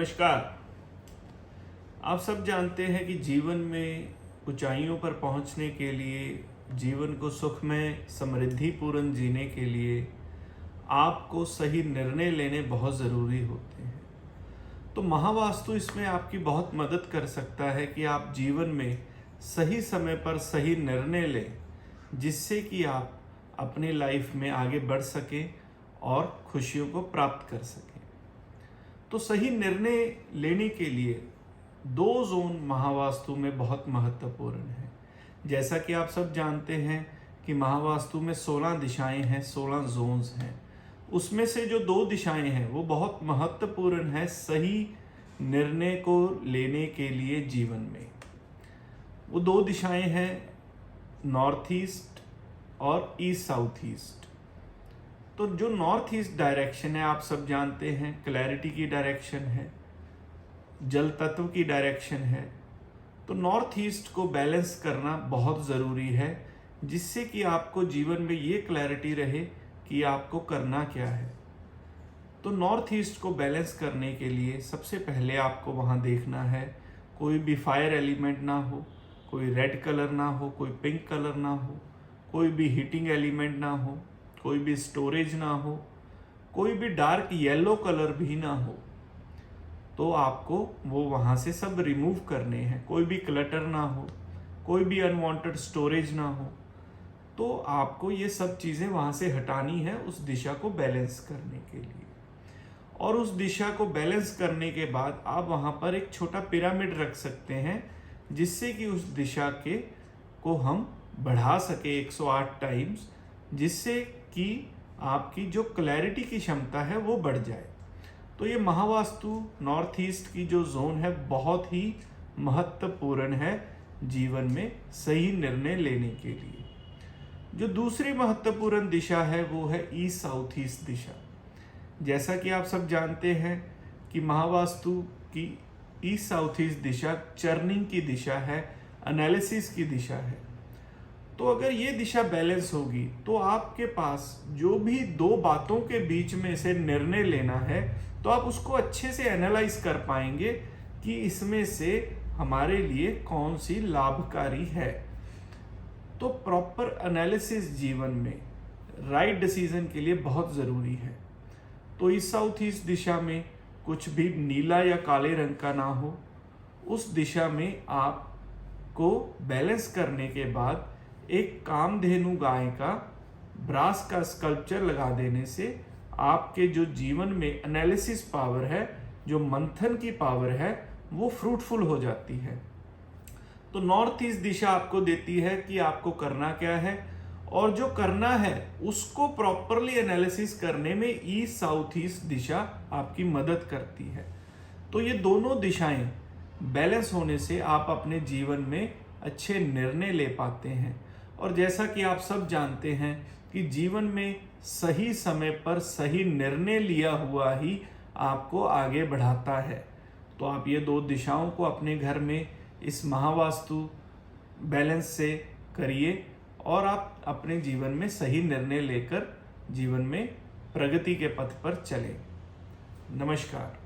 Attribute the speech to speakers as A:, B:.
A: नमस्कार। आप सब जानते हैं कि जीवन में ऊंचाइयों पर पहुंचने के लिए, जीवन को सुखमय समृद्धिपूर्ण जीने के लिए आपको सही निर्णय लेने बहुत ज़रूरी होते हैं। तो महावास्तु इसमें आपकी बहुत मदद कर सकता है कि आप जीवन में सही समय पर सही निर्णय लें, जिससे कि आप अपनी लाइफ में आगे बढ़ सकें और खुशियों को प्राप्त कर सकें। तो सही निर्णय लेने के लिए 2 जोन महावास्तु में बहुत महत्वपूर्ण है। जैसा कि आप सब जानते हैं कि महावास्तु में 16 दिशाएं हैं, 16 जोन्स हैं। उसमें से जो 2 दिशाएं हैं वो बहुत महत्वपूर्ण है सही निर्णय को लेने के लिए जीवन में। वो 2 दिशाएं हैं नॉर्थ ईस्ट और ईस्ट साउथ ईस्ट। तो जो नॉर्थ ईस्ट डायरेक्शन है आप सब जानते हैं, क्लैरिटी की डायरेक्शन है, जल तत्व की डायरेक्शन है। तो नॉर्थ ईस्ट को बैलेंस करना बहुत ज़रूरी है, जिससे कि आपको जीवन में ये क्लैरिटी रहे कि आपको करना क्या है। तो नॉर्थ ईस्ट को बैलेंस करने के लिए सबसे पहले आपको वहाँ देखना है कोई भी फायर एलिमेंट ना हो, कोई रेड कलर ना हो, कोई पिंक कलर ना हो, कोई भी हीटिंग एलिमेंट ना हो, कोई भी स्टोरेज ना हो, कोई भी डार्क येलो कलर भी ना हो। तो आपको वो वहाँ से सब रिमूव करने हैं। कोई भी क्लटर ना हो, कोई भी अनवांटेड स्टोरेज ना हो। तो आपको ये सब चीज़ें वहाँ से हटानी है उस दिशा को बैलेंस करने के लिए। और उस दिशा को बैलेंस करने के बाद आप वहाँ पर एक छोटा पिरामिड रख सकते हैं, जिससे कि उस दिशा को हम बढ़ा सके 108 टाइम्स, जिससे कि आपकी जो क्लैरिटी की क्षमता है वो बढ़ जाए। तो ये महावास्तु नॉर्थ ईस्ट की जो जोन है बहुत ही महत्वपूर्ण है जीवन में सही निर्णय लेने के लिए। जो दूसरी महत्वपूर्ण दिशा है वो है ईस्ट साउथ ईस्ट दिशा। जैसा कि आप सब जानते हैं कि महावास्तु की ईस्ट साउथ ईस्ट दिशा चर्निंग की दिशा है, एनालिसिस की दिशा है। तो अगर ये दिशा बैलेंस होगी तो आपके पास जो भी 2 बातों के बीच में से निर्णय लेना है तो आप उसको अच्छे से एनालाइज कर पाएंगे कि इसमें से हमारे लिए कौन सी लाभकारी है। तो प्रॉपर एनालिसिस जीवन में राइट डिसीजन के लिए बहुत ज़रूरी है। तो इस साउथ ईस्ट दिशा में कुछ भी नीला या काले रंग का ना हो। उस दिशा में आपको बैलेंस करने के बाद एक कामधेनु गाय का ब्रास का स्कल्पचर लगा देने से आपके जो जीवन में एनालिसिस पावर है, जो मंथन की पावर है, वो फ्रूटफुल हो जाती है। तो नॉर्थ ईस्ट दिशा आपको देती है कि आपको करना क्या है, और जो करना है उसको प्रॉपरली एनालिसिस करने में ईस्ट साउथ ईस्ट दिशा आपकी मदद करती है। तो ये दोनों दिशाएं बैलेंस होने से आप अपने जीवन में अच्छे निर्णय ले पाते हैं। और जैसा कि आप सब जानते हैं कि जीवन में सही समय पर सही निर्णय लिया हुआ ही आपको आगे बढ़ाता है। तो आप ये 2 दिशाओं को अपने घर में इस महावास्तु बैलेंस से करिए और आप अपने जीवन में सही निर्णय लेकर जीवन में प्रगति के पथ पर चलें। नमस्कार।